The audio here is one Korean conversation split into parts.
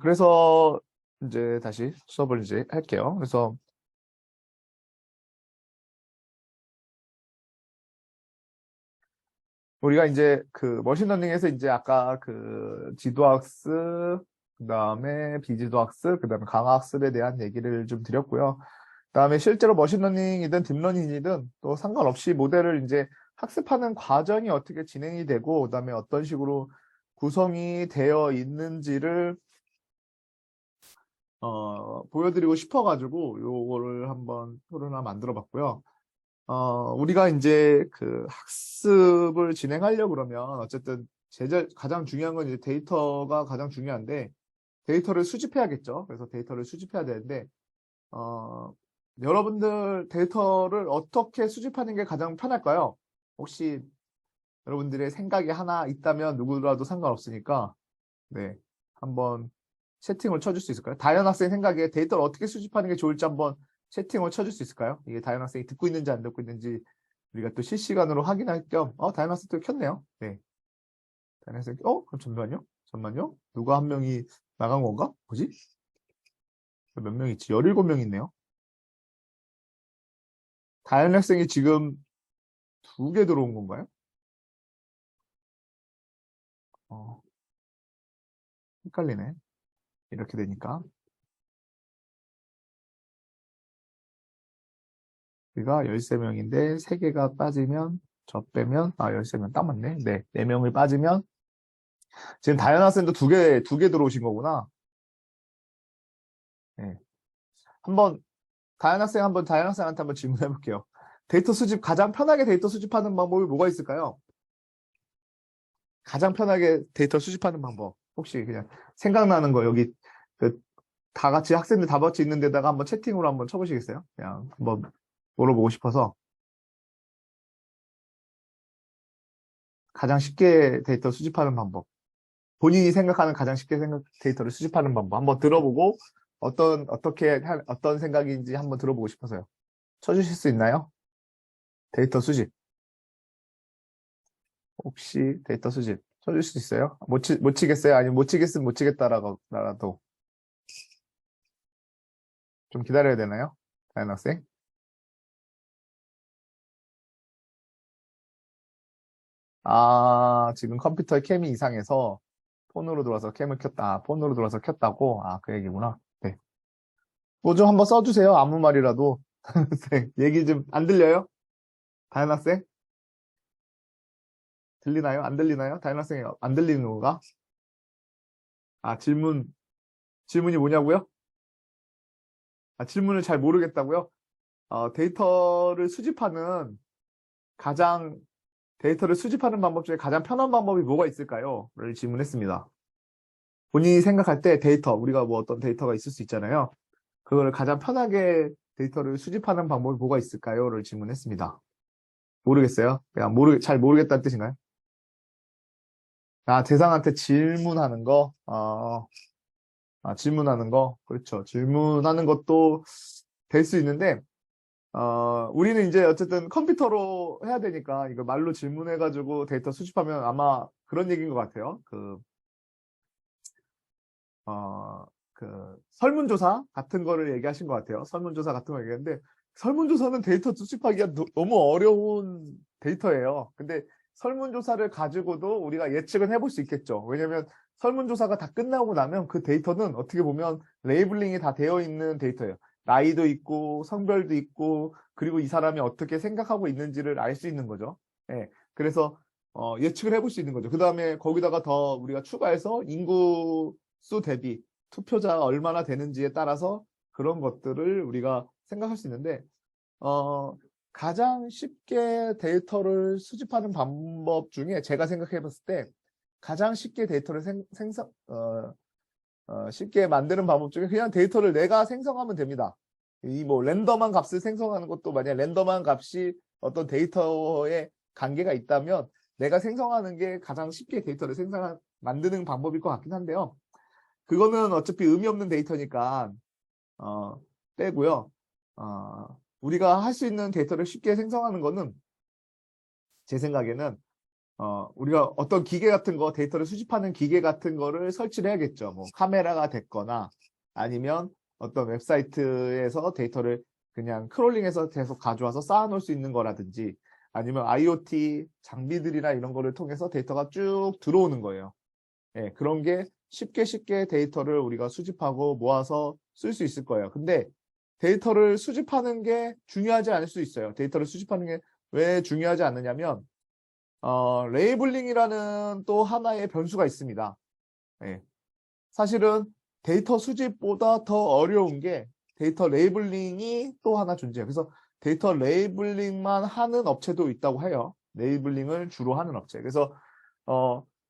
그래서 이제 다시 수업을 이제 할게요. 그래서 우리가 이제 그 머신러닝에서 이제 아까 그 지도학습, 그다음에 비지도학습, 그다음에 강화학습에 대한 얘기를 좀 드렸고요. 그다음에 실제로 머신러닝이든 딥러닝이든 또 상관없이 모델을 이제 학습하는 과정이 어떻게 진행이 되고 그다음에 어떤 식으로 구성이 되어 있는지를 보여드리고 싶어가지고 요거를 한번 토론을 만들어 봤고요. 우리가 이제 그 학습을 진행하려고 그러면 어쨌든 가장 중요한 건 이제 데이터가 가장 중요한데 데이터를 수집해야겠죠. 그래서 데이터를 수집해야 되는데, 여러분들 데이터를 어떻게 수집하는 게 가장 편할까요? 혹시 여러분들의 생각이 하나 있다면 누구라도 상관없으니까, 네. 한번 채팅을 쳐줄 수 있을까요? 다현 학생 생각에 데이터를 어떻게 수집하는 게 좋을지 한번 채팅을 쳐줄 수 있을까요? 이게 다현 학생이 듣고 있는지 안 듣고 있는지 우리가 또 실시간으로 확인할 겸, 다현 학생 또 켰네요. 네. 다현 학생, 그럼 잠깐만요. 잠깐만요. 누가 한 명이 나간 건가? 뭐지? 몇 명 있지? 17명 있네요. 다현 학생이 지금 2개 들어온 건가요? 어, 헷갈리네. 이렇게 되니까. 우리가 13명인데 3개가 빠지면 저 빼면 13명 딱 맞네. 네. 4명을 빠지면 지금 다현 학생도 2개 들어오신 거구나. 네. 한번 다현 학생한테 한번 질문해 볼게요. 가장 편하게 데이터 수집하는 방법이 뭐가 있을까요? 가장 편하게 데이터 수집하는 방법. 혹시 그냥 생각나는 거 여기 그 다 같이 학생들 다 같이 있는 데다가 한번 채팅으로 한번 쳐보시겠어요? 그냥 한번 물어보고 싶어서 가장 쉽게 데이터 수집하는 방법. 본인이 생각하는 가장 쉽게 데이터를 수집하는 방법 한번 들어보고 어떤 생각인지 한번 들어보고 싶어서요. 쳐주실 수 있나요? 데이터 수집. 혹시 데이터 수집 쳐줄 수 있어요? 못 치겠어요? 아니면 못 치겠으면 못 치겠다라고 나라도 좀 기다려야 되나요? 다현 학생? 지금 컴퓨터에 캠이 이상해서 폰으로 들어와서 캠을 켰다. 폰으로 들어와서 켰다고? 그 얘기구나. 네. 뭐 좀 한번 써주세요. 아무 말이라도. 네, 얘기 좀 안 들려요? 다현 학생? 들리나요? 안 들리나요? 다현 학생이 안 들리는 건가? 질문이 뭐냐고요? 질문을 잘 모르겠다고요? 데이터를 수집하는 가장 데이터를 수집하는 방법 중에 가장 편한 방법이 뭐가 있을까요? 를 질문했습니다. 본인이 생각할 때 우리가 뭐 어떤 데이터가 있을 수 있잖아요. 그거를 가장 편하게 데이터를 수집하는 방법이 뭐가 있을까요? 를 질문했습니다. 모르겠어요? 그냥 잘 모르겠다는 뜻인가요? 대상한테 질문하는 거? 질문하는 거? 그렇죠. 질문하는 것도 될 수 있는데, 우리는 이제 어쨌든 컴퓨터로 해야 되니까 이거 말로 질문해가지고 데이터 수집하면 아마 그런 얘기인 것 같아요. 어, 설문조사 같은 거를 얘기하신 것 같아요. 설문조사 같은 거 얘기했는데, 설문조사는 데이터 수집하기가 너무 어려운 데이터예요. 근데 설문조사를 가지고도 우리가 예측은 해볼 수 있겠죠. 왜냐면 설문조사가 다 끝나고 나면 그 데이터는 어떻게 보면 레이블링이 다 되어 있는 데이터예요. 나이도 있고, 성별도 있고, 그리고 이 사람이 어떻게 생각하고 있는지를 알 수 있는 거죠. 예. 그래서, 예측을 해볼 수 있는 거죠. 그 다음에 거기다가 더 우리가 추가해서 인구 수 대비 투표자가 얼마나 되는지에 따라서 그런 것들을 우리가 생각할 수 있는데, 어, 가장 쉽게 데이터를 수집하는 방법 중에 제가 생각해 봤을 때 가장 쉽게 데이터를 쉽게 만드는 방법 중에 그냥 데이터를 내가 생성하면 됩니다. 이 뭐 랜덤한 값을 생성하는 것도 만약 랜덤한 값이 어떤 데이터에 관계가 있다면 내가 생성하는 게 가장 쉽게 데이터를 만드는 방법일 것 같긴 한데요. 그거는 어차피 의미 없는 데이터니까 빼고요. 우리가 할 수 있는 데이터를 쉽게 생성하는 거는 제 생각에는 우리가 어떤 기계 같은 거, 데이터를 수집하는 기계 같은 거를 설치를 해야겠죠. 뭐, 카메라가 됐거나, 아니면 어떤 웹사이트에서 데이터를 그냥 크롤링해서 계속 가져와서 쌓아놓을 수 있는 거라든지, 아니면 IoT 장비들이나 이런 거를 통해서 데이터가 쭉 들어오는 거예요. 예, 그런 게 쉽게 데이터를 우리가 수집하고 모아서 쓸 수 있을 거예요. 근데 데이터를 수집하는 게 중요하지 않을 수 있어요. 데이터를 수집하는 게 왜 중요하지 않느냐면, 레이블링이라는 또 하나의 변수가 있습니다. 예. 사실은 데이터 수집보다 더 어려운 게 데이터 레이블링이 또 하나 존재해요. 그래서 데이터 레이블링만 하는 업체도 있다고 해요. 레이블링을 주로 하는 업체. 그래서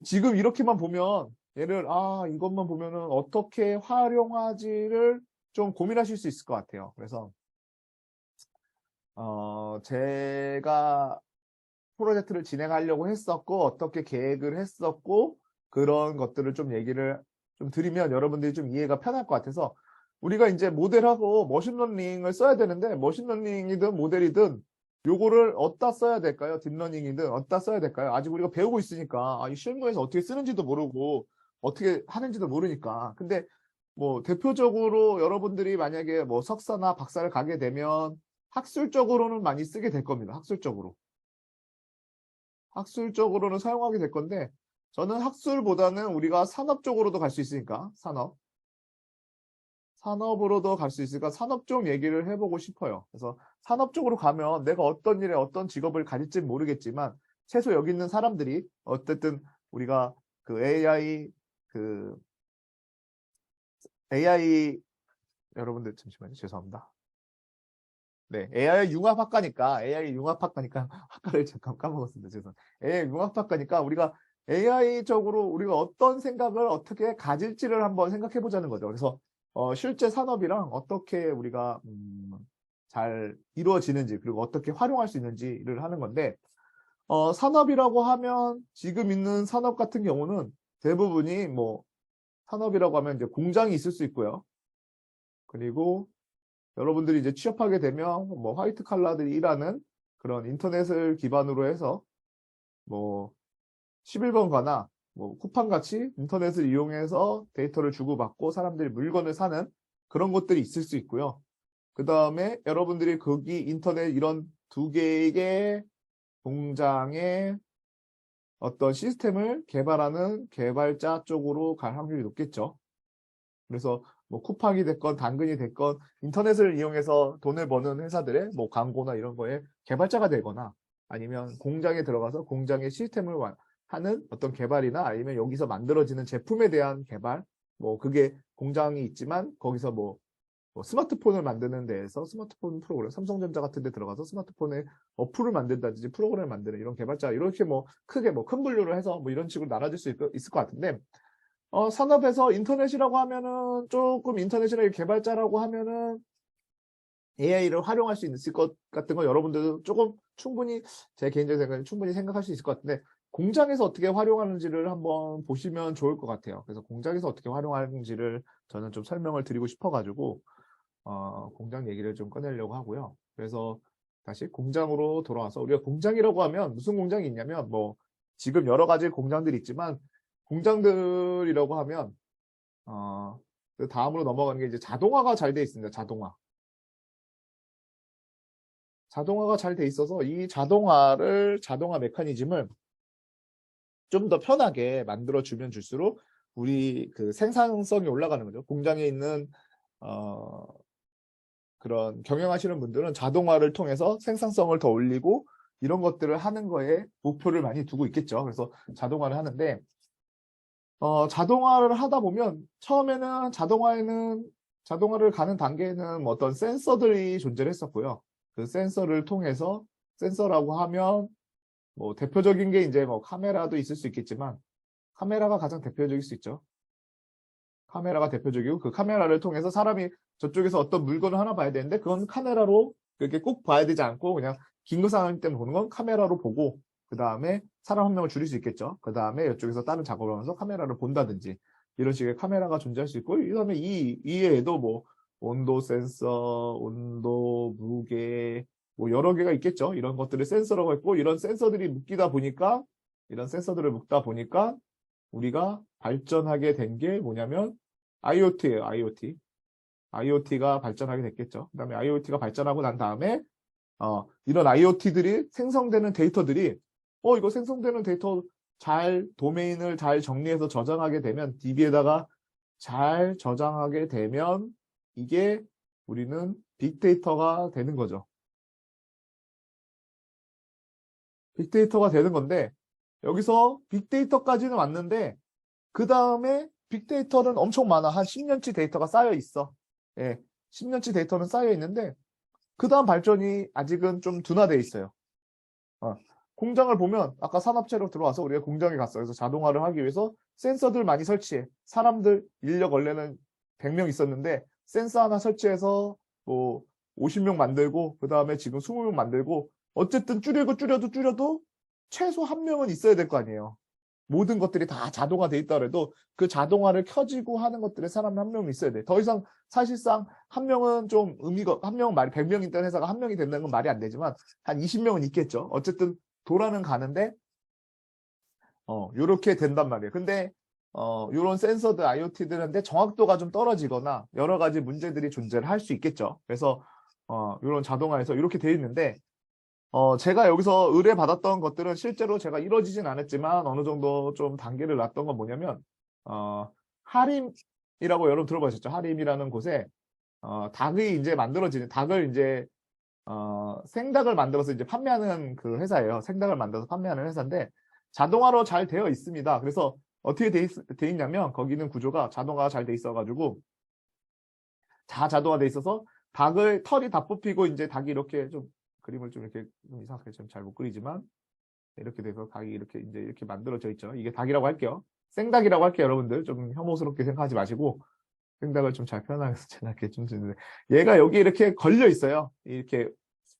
지금 이렇게만 보면 얘를 이것만 보면은 어떻게 활용하지를 좀 고민하실 수 있을 것 같아요. 그래서 제가 프로젝트를 진행하려고 했었고 어떻게 계획을 했었고 그런 것들을 좀 얘기를 좀 드리면 여러분들이 좀 이해가 편할 것 같아서 우리가 이제 모델하고 머신러닝을 써야 되는데 머신러닝이든 모델이든 요거를 어디다 써야 될까요? 딥러닝이든 어디다 써야 될까요? 아직 우리가 배우고 있으니까 이 실무에서 어떻게 쓰는지도 모르고 어떻게 하는지도 모르니까 근데 뭐 대표적으로 여러분들이 만약에 뭐 석사나 박사를 가게 되면 학술적으로는 많이 쓰게 될 겁니다. 학술적으로는 사용하게 될 건데 저는 학술보다는 우리가 산업적으로도 갈 수 있으니까 산업으로도 갈 수 있으니까 산업 쪽 얘기를 해보고 싶어요. 그래서 산업 쪽으로 가면 내가 어떤 일에 어떤 직업을 가질지 모르겠지만 최소 여기 있는 사람들이 어쨌든 우리가 그 AI 여러분들 잠시만요. 죄송합니다. 네, AI 융합학과니까 학과를 잠깐 까먹었습니다. 죄송합니다. AI 융합학과니까 우리가 AI적으로 우리가 어떤 생각을 어떻게 가질지를 한번 생각해 보자는 거죠. 그래서 실제 산업이랑 어떻게 우리가 잘 이루어지는지 그리고 어떻게 활용할 수 있는지를 하는 건데 산업이라고 하면 지금 있는 산업 같은 경우는 대부분이 뭐 산업이라고 하면 이제 공장이 있을 수 있고요. 그리고 여러분들이 이제 취업하게 되면 뭐 화이트 칼라들이 일하는 그런 인터넷을 기반으로 해서 뭐 11번 가나 뭐 쿠팡 같이 인터넷을 이용해서 데이터를 주고받고 사람들이 물건을 사는 그런 것들이 있을 수 있고요. 그 다음에 여러분들이 거기 인터넷 이런 두 개의 공장의 어떤 시스템을 개발하는 개발자 쪽으로 갈 확률이 높겠죠. 그래서 뭐 쿠팡이 됐건 당근이 됐건 인터넷을 이용해서 돈을 버는 회사들의 뭐 광고나 이런 거에 개발자가 되거나 아니면 공장에 들어가서 공장의 시스템을 하는 어떤 개발이나 아니면 여기서 만들어지는 제품에 대한 개발 뭐 그게 공장이 있지만 거기서 뭐 스마트폰을 만드는 데에서 스마트폰 프로그램 삼성전자 같은 데 들어가서 스마트폰의 어플을 만든다든지 프로그램을 만드는 이런 개발자 이렇게 뭐 크게 뭐 큰 분류를 해서 뭐 이런 식으로 나눠질 수 있을 것 같은데 산업에서 인터넷이라고 하면은 조금 인터넷이나 개발자라고 하면은 AI를 활용할 수 있을 것 같은 거 여러분들도 조금 충분히 제 개인적인 생각에 충분히 생각할 수 있을 것 같은데 공장에서 어떻게 활용하는지를 한번 보시면 좋을 것 같아요. 그래서 공장에서 어떻게 활용하는지를 저는 좀 설명을 드리고 싶어가지고 공장 얘기를 좀 꺼내려고 하고요. 그래서 다시 공장으로 돌아와서 우리가 공장이라고 하면 무슨 공장이 있냐면 뭐 지금 여러 가지 공장들이 있지만 공장들이라고 하면 그 다음으로 넘어가는 게 이제 자동화가 잘 돼 있습니다. 자동화가 잘 돼 있어서 이 자동화 메커니즘을 좀 더 편하게 만들어 주면 줄수록 우리 그 생산성이 올라가는 거죠. 공장에 있는 그런 경영하시는 분들은 자동화를 통해서 생산성을 더 올리고 이런 것들을 하는 거에 목표를 많이 두고 있겠죠. 그래서 자동화를 하는데 자동화를 하다 보면 처음에는 자동화를 가는 단계에는 뭐 어떤 센서들이 존재를 했었고요. 그 센서를 통해서 센서라고 하면 뭐 대표적인 게 이제 뭐 카메라도 있을 수 있겠지만 카메라가 가장 대표적일 수 있죠. 카메라가 대표적이고 그 카메라를 통해서 사람이 저쪽에서 어떤 물건을 하나 봐야 되는데 그건 카메라로 그렇게 꼭 봐야 되지 않고 그냥 긴급 상황 때문에 보는 건 카메라로 보고 그 다음에 사람 한 명을 줄일 수 있겠죠. 그 다음에 이쪽에서 다른 작업을 하면서 카메라를 본다든지 이런 식의 카메라가 존재할 수 있고 그 다음에 이외에도 뭐 온도 센서, 온도, 무게 뭐 여러 개가 있겠죠. 이런 것들을 센서라고 했고 이런 센서들이 묶이다 보니까 이런 센서들을 묶다 보니까 우리가 발전하게 된 게 뭐냐면 IoT예요, IoT. IoT가 발전하게 됐겠죠. 그 다음에 IoT가 발전하고 난 다음에 이런 IoT들이 생성되는 데이터들이 이거 생성되는 데이터 도메인을 잘 정리해서 저장하게 되면 DB에다가 잘 저장하게 되면 이게 우리는 빅데이터가 되는 거죠. 빅데이터가 되는 건데 여기서 빅데이터까지는 왔는데 그 다음에 빅데이터는 엄청 많아. 한 10년치 데이터가 쌓여 있어. 예, 10년치 데이터는 쌓여 있는데 그 다음 발전이 아직은 좀 둔화되어 있어요. 공장을 보면 아까 산업체로 들어와서 우리가 공장에 갔어. 그래서 자동화를 하기 위해서 센서들 많이 설치해. 사람들 인력 원래는 100명 있었는데 센서 하나 설치해서 뭐 50명 만들고 그 다음에 지금 20명 만들고 어쨌든 줄여도 최소 1명은 있어야 될 거 아니에요. 모든 것들이 다 자동화돼 있다 그래도 그 자동화를 켜지고 하는 것들에 사람 1명은 있어야 돼. 더 이상 사실상 1명은 좀 의미가 1명은 말이 100명 있던 회사가 1명이 된다는 건 말이 안 되지만 한 20명은 있겠죠. 어쨌든 돌아는 가는데 요렇게 된단 말이에요. 근데 요런 센서들 IoT들인데 정확도가 좀 떨어지거나 여러 가지 문제들이 존재를 할 수 있겠죠. 그래서 요런 자동화에서 이렇게 돼 있는데 제가 여기서 의뢰받았던 것들은 실제로 제가 이루어지진 않았지만 어느 정도 좀 단계를 놨던 건 뭐냐면 하림이라고 여러분 들어보셨죠? 하림이라는 곳에 닭이 이제 만들어지는 닭을 이제 생닭을 만들어서 이제 판매하는 그 회사예요. 생닭을 만들어서 판매하는 회사인데 자동화로 잘 되어 있습니다. 그래서 어떻게 돼 있냐면 거기는 구조가 자동화가 잘 돼 있어가지고 다 자동화돼 있어서 닭을 털이 다 뽑히고 이제 닭이 이렇게 좀 그림을 좀 이렇게 좀 이상하게 좀 잘 못 그리지만 이렇게 돼서 닭이 이렇게 이제 이렇게 만들어져 있죠. 이게 닭이라고 할게요. 생닭이라고 할게요. 여러분들 좀 혐오스럽게 생각하지 마시고 생닭을 좀 잘 표현하면서 제가 이렇게 좀 드는데 얘가 여기 이렇게 걸려 있어요. 이렇게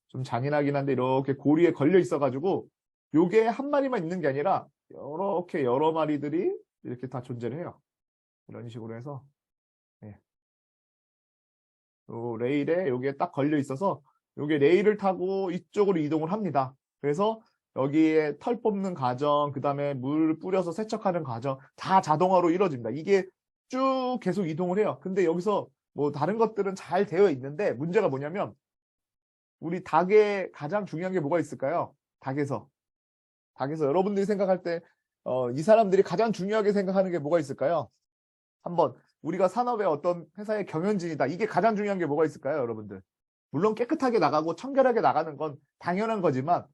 좀 잔인하긴 한데 이렇게 고리에 걸려 있어가지고 요게 한 마리만 있는 게 아니라 이렇게 여러 마리들이 이렇게 다 존재를 해요. 이런 식으로 해서 요 레일에 요게 딱 걸려 있어서 요게 레일을 타고 이쪽으로 이동을 합니다. 그래서 여기에 털 뽑는 과정, 그 다음에 물 뿌려서 세척하는 과정 다 자동화로 이루어집니다. 이게 쭉 계속 이동을 해요. 근데 여기서 뭐 다른 것들은 잘 되어 있는데 문제가 뭐냐면 우리 닭에 가장 중요한 게 뭐가 있을까요? 닭에서 여러분들이 생각할 때 이 사람들이 가장 중요하게 생각하는 게 뭐가 있을까요? 한번 우리가 산업의 어떤 회사의 경영진이다. 이게 가장 중요한 게 뭐가 있을까요, 여러분들? 물론 깨끗하게 나가고 청결하게 나가는 건 당연한 거지만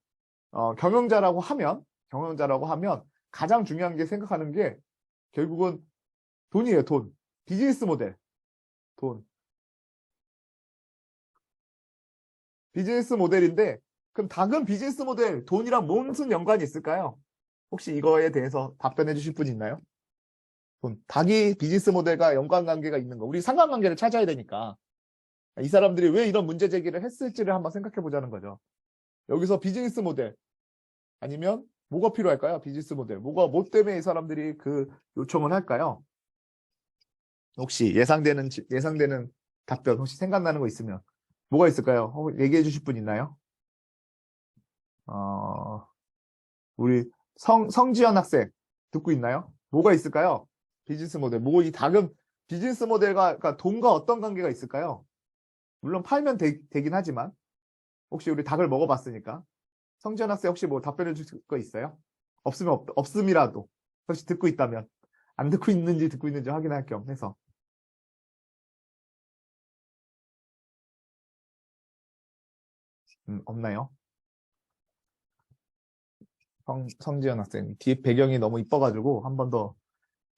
경영자라고 하면 가장 중요한 게 생각하는 게 결국은 돈이에요, 돈. 비즈니스 모델. 돈. 비즈니스 모델인데 그럼 닭은 비즈니스 모델, 돈이랑 무슨 연관이 있을까요? 혹시 이거에 대해서 답변해 주실 분 있나요? 돈. 닭이 비즈니스 모델과 연관관계가 있는 거. 우리 상관관계를 찾아야 되니까. 이 사람들이 왜 이런 문제 제기를 했을지를 한번 생각해 보자는 거죠. 여기서 비즈니스 모델 아니면 뭐가 필요할까요? 비즈니스 모델. 뭐 때문에 이 사람들이 그 요청을 할까요? 혹시 예상되는 답변 혹시 생각나는 거 있으면 뭐가 있을까요? 얘기해 주실 분 있나요? 우리 성지연 학생 듣고 있나요? 뭐가 있을까요? 비즈니스 모델. 이 닭은 비즈니스 모델과 그러니까 돈과 어떤 관계가 있을까요? 물론 팔면 되긴 하지만 혹시 우리 닭을 먹어봤으니까 성지연 학생 혹시 뭐 답변해 주실 거 있어요? 없으면 없음이라도 혹시 듣고 있다면 안 듣고 있는지 확인할 겸 해서 없나요? 성지연 학생 뒤에 배경이 너무 이뻐가지고 한 번 더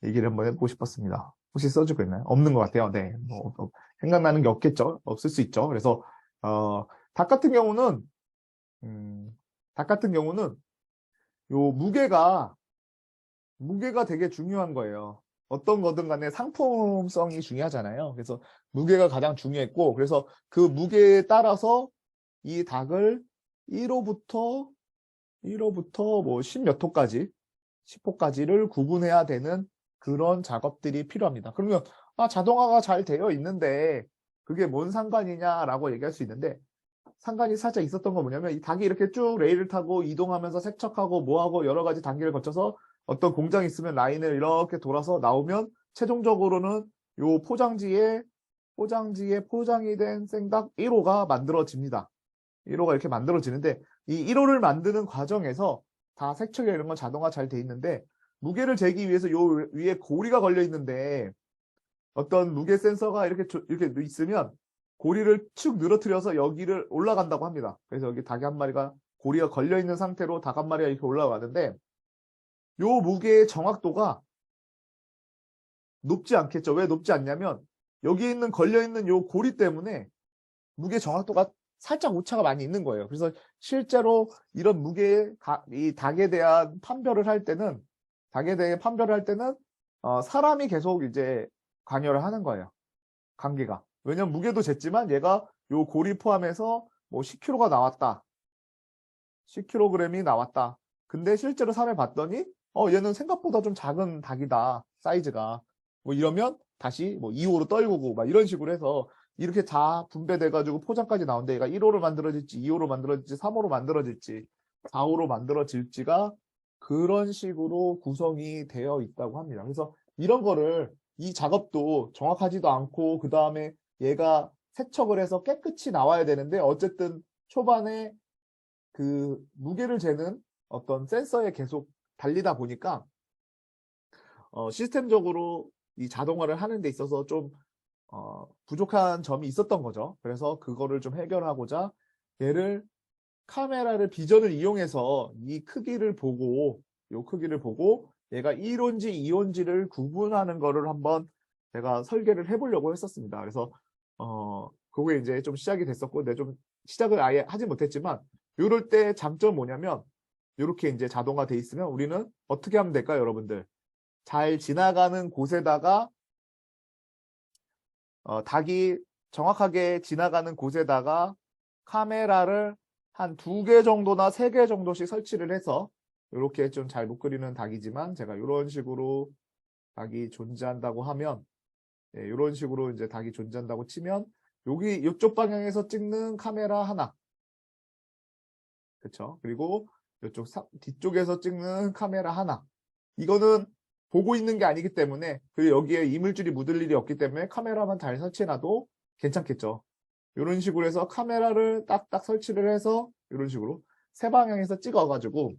얘기를 한번 해보고 싶었습니다. 혹시 써주고 있나요? 없는 것 같아요. 네, 생각나는 게 없겠죠. 없을 수 있죠. 그래서 닭 같은 경우는 요 무게가 되게 중요한 거예요. 어떤 거든 간에 상품성이 중요하잖아요. 그래서 무게가 가장 중요했고 그래서 그 무게에 따라서 이 닭을 1호부터 뭐 10몇 호까지 10호까지를 구분해야 되는 그런 작업들이 필요합니다. 그러면 자동화가 잘 되어 있는데 그게 뭔 상관이냐라고 얘기할 수 있는데 상관이 살짝 있었던 건 뭐냐면 이 닭이 이렇게 쭉 레일을 타고 이동하면서 세척하고 뭐하고 여러 가지 단계를 거쳐서 어떤 공장이 있으면 라인을 이렇게 돌아서 나오면 최종적으로는 요 포장지에 포장이 된 생닭 1호가 만들어집니다. 1호가 이렇게 만들어지는데 이 1호를 만드는 과정에서 다 색척이 이런 건 자동화 잘 돼 있는데 무게를 재기 위해서 요 위에 고리가 걸려 있는데 어떤 무게 센서가 이렇게 있으면 고리를 축 늘어뜨려서 여기를 올라간다고 합니다. 그래서 여기 닭이 한 마리가 고리가 걸려 있는 상태로 닭 한 마리가 이렇게 올라가는데 요 무게의 정확도가 높지 않겠죠. 왜 높지 않냐면 여기 있는 걸려 있는 요 고리 때문에 무게 정확도가 살짝 오차가 많이 있는 거예요. 그래서 실제로 이런 이 닭에 대한 판별을 할 때는 사람이 계속 이제 관여를 하는 거예요. 관계가. 왜냐면 무게도 쟀지만 얘가 요 고리 포함해서 뭐 10kg가 나왔다. 10kg이 나왔다. 근데 실제로 살을 봤더니 얘는 생각보다 좀 작은 닭이다. 사이즈가. 뭐 이러면 다시 뭐 2호로 떨구고 막 이런 식으로 해서 이렇게 다 분배돼가지고 포장까지 나오는데 얘가 1호로 만들어질지 2호로 만들어질지 3호로 만들어질지 4호로 만들어질지가 그런 식으로 구성이 되어 있다고 합니다. 그래서 이런 거를 이 작업도 정확하지도 않고 그 다음에 얘가 세척을 해서 깨끗이 나와야 되는데 어쨌든 초반에 그 무게를 재는 어떤 센서에 계속 달리다 보니까 시스템적으로 이 자동화를 하는 데 있어서 좀 부족한 점이 있었던 거죠. 그래서 그거를 좀 해결하고자 얘를 비전을 이용해서 이 크기를 보고 얘가 1호인지 2호인지를 구분하는 거를 한번 제가 설계를 해보려고 했었습니다. 그래서 그게 이제 좀 시작이 됐었고, 근데 좀 시작을 아예 하지 못했지만, 이럴 때 장점은 뭐냐면, 이렇게 이제 자동화 돼 있으면 우리는 어떻게 하면 될까요, 여러분들? 잘 지나가는 곳에다가 닭이 정확하게 지나가는 곳에다가 카메라를 한 2개 정도나 3개 정도씩 설치를 해서 이렇게 좀 잘 못 그리는 닭이지만 제가 이런 식으로 닭이 존재한다고 하면 이런 식으로 이제 닭이 존재한다고 치면 여기 이쪽 방향에서 찍는 카메라 하나, 그렇죠? 그리고 이쪽 뒤쪽에서 찍는 카메라 하나. 이거는 보고 있는 게 아니기 때문에 그리고 여기에 이물질이 묻을 일이 없기 때문에 카메라만 잘 설치해놔도 괜찮겠죠. 이런 식으로 해서 카메라를 딱딱 설치를 해서 이런 식으로 세 방향에서 찍어가지고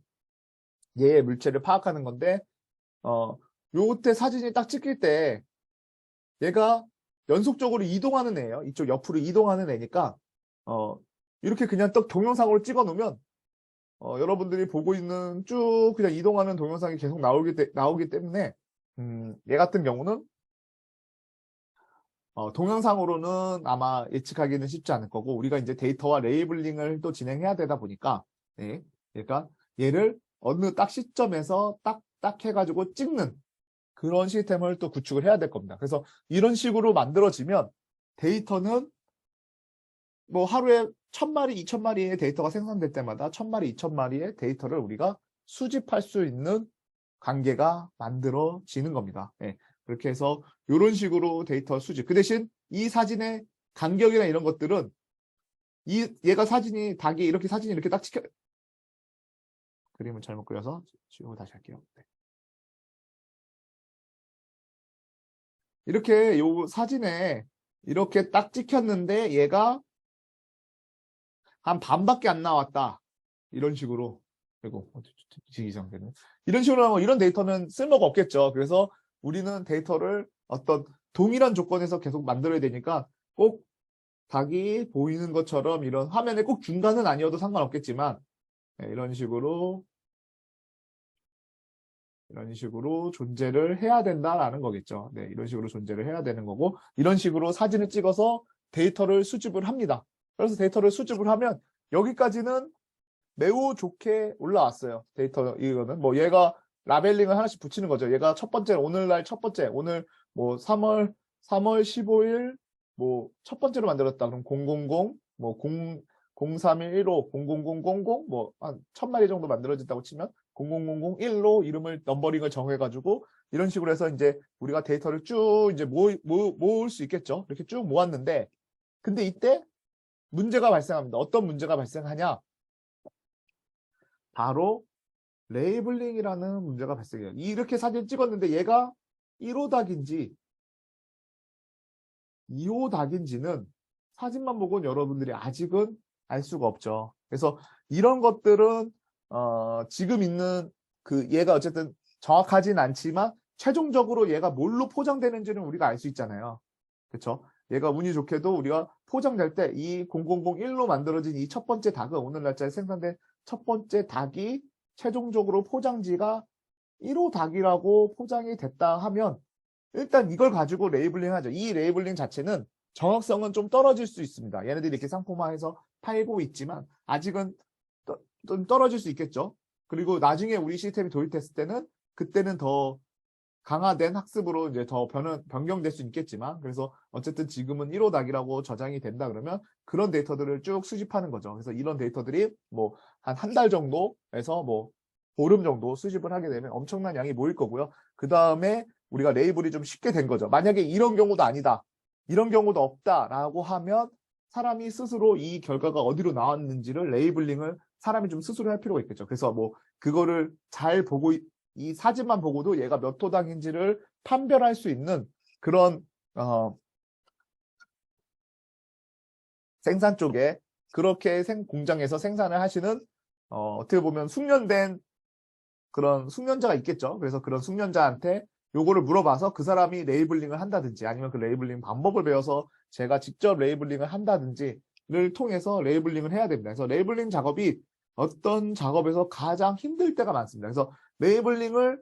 얘의 물체를 파악하는 건데 요때 사진이 딱 찍힐 때 얘가 연속적으로 이동하는 애예요. 이쪽 옆으로 이동하는 애니까 이렇게 그냥 딱 동영상으로 찍어 놓으면 여러분들이 보고 있는 쭉 그냥 이동하는 동영상이 계속 나오기 때문에 얘 같은 경우는 동영상으로는 아마 예측하기는 쉽지 않을 거고 우리가 이제 데이터와 레이블링을 또 진행해야 되다 보니까 그러니까 얘를 어느 딱 시점에서 딱 해가지고 찍는 그런 시스템을 또 구축을 해야 될 겁니다. 그래서 이런 식으로 만들어지면 데이터는 뭐 하루에 1000마리, 2000마리의 데이터가 생성될 때마다 1000마리, 2000마리의 데이터를 우리가 수집할 수 있는 관계가 만들어지는 겁니다. 그렇게 해서 이런 식으로 데이터 수집. 그 대신 이 사진의 간격이나 이런 것들은 얘가 닭이 이렇게 사진이 이렇게 딱 찍혀 그림을 잘못 그려서 지우고 다시 할게요. 이렇게 요 사진에 이렇게 딱 찍혔는데 얘가 한 반밖에 안 나왔다. 이런 식으로. 그리고 이런 식으로 하면 이런 데이터는 쓸모가 없겠죠. 그래서 우리는 데이터를 어떤 동일한 조건에서 계속 만들어야 되니까 꼭 닭이 보이는 것처럼 이런 화면에 꼭 중간은 아니어도 상관없겠지만 이런 식으로 존재를 해야 된다라는 거겠죠. 이런 식으로 존재를 해야 되는 거고 이런 식으로 사진을 찍어서 데이터를 수집을 합니다. 그래서 데이터를 수집을 하면 여기까지는 매우 좋게 올라왔어요. 데이터 이거는 뭐 얘가 라벨링을 하나씩 붙이는 거죠. 얘가 첫 번째 오늘날 첫 번째 오늘 뭐 3월 15일 뭐 첫 번째로 만들었다. 그럼 000 뭐 0315 00000 뭐 한 1000마리 정도 만들어진다고 치면 00001로 이름을 넘버링을 정해가지고 이런 식으로 해서 이제 우리가 데이터를 쭉 이제 모을 수 있겠죠. 이렇게 쭉 모았는데 근데 이때 문제가 발생합니다. 어떤 문제가 발생하냐? 바로 레이블링이라는 문제가 발생해요. 이렇게 사진 찍었는데 얘가 1호 닭인지 2호 닭인지는 사진만 보고는 여러분들이 아직은 알 수가 없죠. 그래서 이런 것들은 지금 있는 얘가 어쨌든 정확하진 않지만 최종적으로 얘가 뭘로 포장되는지는 우리가 알 수 있잖아요. 그렇죠? 얘가 운이 좋게도 우리가 포장될 때 이 0001로 만들어진 이 첫 번째 닭은 오늘 날짜에 생산된 첫 번째 닭이 최종적으로 포장지가 1호 닭이라고 포장이 됐다 하면 일단 이걸 가지고 레이블링 하죠. 이 레이블링 자체는 정확성은 좀 떨어질 수 있습니다. 얘네들이 이렇게 상품화해서 팔고 있지만 아직은 좀 떨어질 수 있겠죠. 그리고 나중에 우리 시스템이 도입됐을 때는 그때는 더 강화된 학습으로 이제 더 변경될 수 있겠지만 그래서 어쨌든 지금은 1호 닭이라고 저장이 된다 그러면 그런 데이터들을 쭉 수집하는 거죠. 그래서 이런 데이터들이 뭐 한 달 정도에서 뭐 보름 정도 수집을 하게 되면 엄청난 양이 모일 거고요. 그 다음에 우리가 레이블이 좀 쉽게 된 거죠. 만약에 이런 경우도 아니다. 이런 경우도 없다라고 하면 사람이 스스로 이 결과가 어디로 나왔는지를 레이블링을 사람이 좀 스스로 할 필요가 있겠죠. 그래서 뭐 그거를 잘 보고 이 사진만 보고도 얘가 몇 호당인지를 판별할 수 있는 그런 생산 쪽에 그렇게 공장에서 생산을 하시는 어떻게 보면 숙련된 그런 숙련자가 있겠죠. 그래서 그런 숙련자한테 요거를 물어봐서 그 사람이 레이블링을 한다든지 아니면 그 레이블링 방법을 배워서 제가 직접 레이블링을 한다든지를 통해서 레이블링을 해야 됩니다. 그래서 레이블링 작업이 어떤 작업에서 가장 힘들 때가 많습니다. 그래서 레이블링을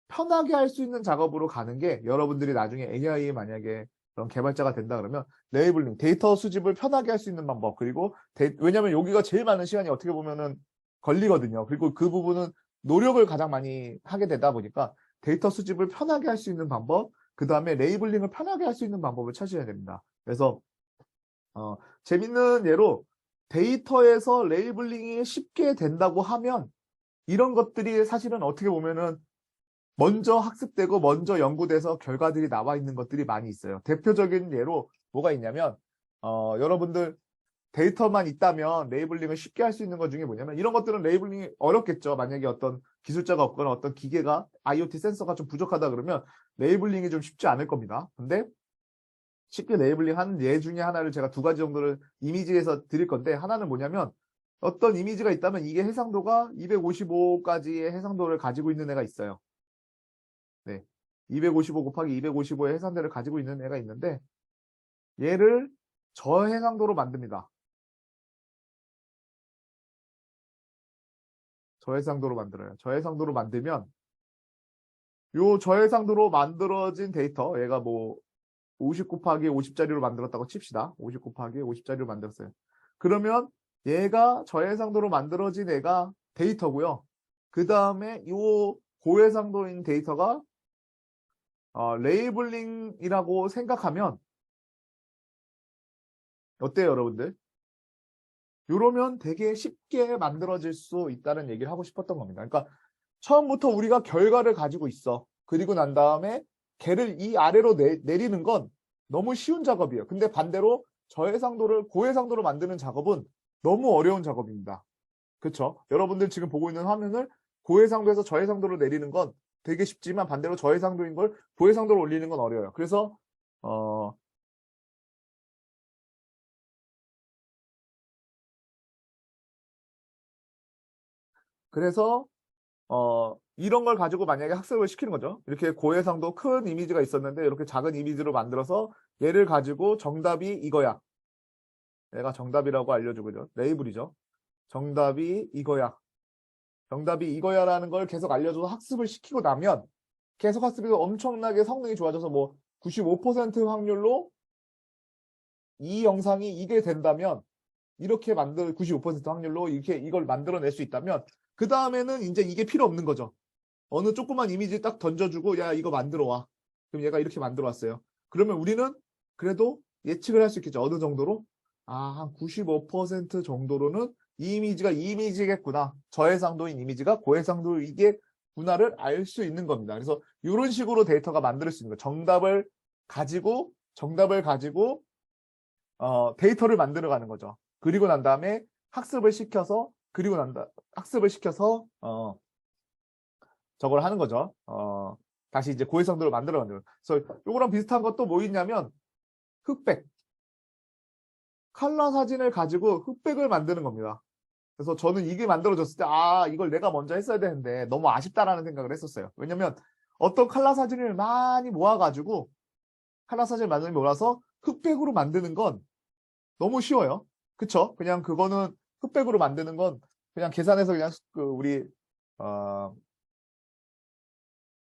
편하게 할 수 있는 작업으로 가는 게 여러분들이 나중에 AI 만약에 그런 개발자가 된다 그러면 레이블링, 데이터 수집을 편하게 할 수 있는 방법 그리고 왜냐하면 여기가 제일 많은 시간이 어떻게 보면은 걸리거든요. 그리고 그 부분은 노력을 가장 많이 하게 되다 보니까 데이터 수집을 편하게 할 수 있는 방법, 그 다음에 레이블링을 편하게 할 수 있는 방법을 찾으셔야 됩니다. 그래서 재밌는 예로 데이터에서 레이블링이 쉽게 된다고 하면 이런 것들이 사실은 어떻게 보면은 먼저 학습되고 먼저 연구돼서 결과들이 나와 있는 것들이 많이 있어요. 대표적인 예로 뭐가 있냐면 여러분들 데이터만 있다면 레이블링을 쉽게 할 수 있는 것 중에 뭐냐면 이런 것들은 레이블링이 어렵겠죠. 만약에 어떤 기술자가 없거나 어떤 기계가 IoT 센서가 좀 부족하다 그러면 레이블링이 좀 쉽지 않을 겁니다. 근데 쉽게 레이블링 하는 예 중에 하나를 제가 두 가지 정도를 이미지에서 드릴 건데 하나는 뭐냐면 어떤 이미지가 있다면 이게 해상도가 255까지의 해상도를 가지고 있는 애가 있어요. 네, 255 곱하기 255의 해상도를 가지고 있는 애가 있는데 얘를 저해상도로 만듭니다. 저해상도로 만들어요. 저해상도로 만들면 요 저해상도로 만들어진 데이터 얘가 뭐 50 곱하기 50짜리로 만들었다고 칩시다. 50 곱하기 50짜리로 만들었어요. 그러면 얘가 저해상도로 만들어진 애가 데이터고요. 그 다음에 요 고해상도인 데이터가 레이블링이라고 생각하면 어때요, 여러분들? 이러면 되게 쉽게 만들어질 수 있다는 얘기를 하고 싶었던 겁니다. 그러니까 처음부터 우리가 결과를 가지고 있어. 그리고 난 다음에 걔를 이 아래로 내리는 건 너무 쉬운 작업이에요. 근데 반대로 저해상도를 고해상도로 만드는 작업은 너무 어려운 작업입니다. 그렇죠? 여러분들 지금 보고 있는 화면을 고해상도에서 저해상도로 내리는 건 되게 쉽지만 반대로 저해상도인 걸 고해상도로 올리는 건 어려워요. 그래서 이런 걸 가지고 만약에 학습을 시키는 거죠. 이렇게 고해상도 큰 이미지가 있었는데 이렇게 작은 이미지로 만들어서 얘를 가지고 정답이 이거야. 얘가 정답이라고 알려주고죠. 레이블이죠. 정답이 이거야. 정답이 이거야라는 걸 계속 알려줘서 학습을 시키고 나면 계속 학습이 엄청나게 성능이 좋아져서 뭐 95% 확률로 이 영상이 이게 된다면 이렇게 95% 확률로 이렇게 이걸 만들어낼 수 있다면 그 다음에는 이제 이게 필요 없는 거죠. 어느 조그만 이미지 딱 던져주고 야 이거 만들어 와. 그럼 얘가 이렇게 만들어 왔어요. 그러면 우리는 그래도 예측을 할 수 있겠죠. 어느 정도로? 한 95% 정도로는 이 이미지가 이 이미지겠구나. 저해상도인 이미지가 고해상도이겠구나를 알 수 있는 겁니다. 그래서 이런 식으로 데이터가 만들 수 있는 거예요. 정답을 가지고 데이터를 만들어 가는 거죠. 그리고 난 다음에 학습을 시켜서 저걸 하는 거죠. 다시 이제 고해상도를 만들어가는 거예요. 그래서 요거랑 비슷한 것도 뭐 있냐면 흑백. 컬러 사진을 가지고 흑백을 만드는 겁니다. 그래서 저는 이게 만들어졌을 때, 이걸 내가 먼저 했어야 되는데 너무 아쉽다라는 생각을 했었어요. 왜냐면 어떤 컬러 사진을 많이 모아가지고 컬러 사진을 많이 몰아서 흑백으로 만드는 건 너무 쉬워요. 그쵸? 그냥 그거는 흑백으로 만드는 건 그냥 계산해서 그냥 우리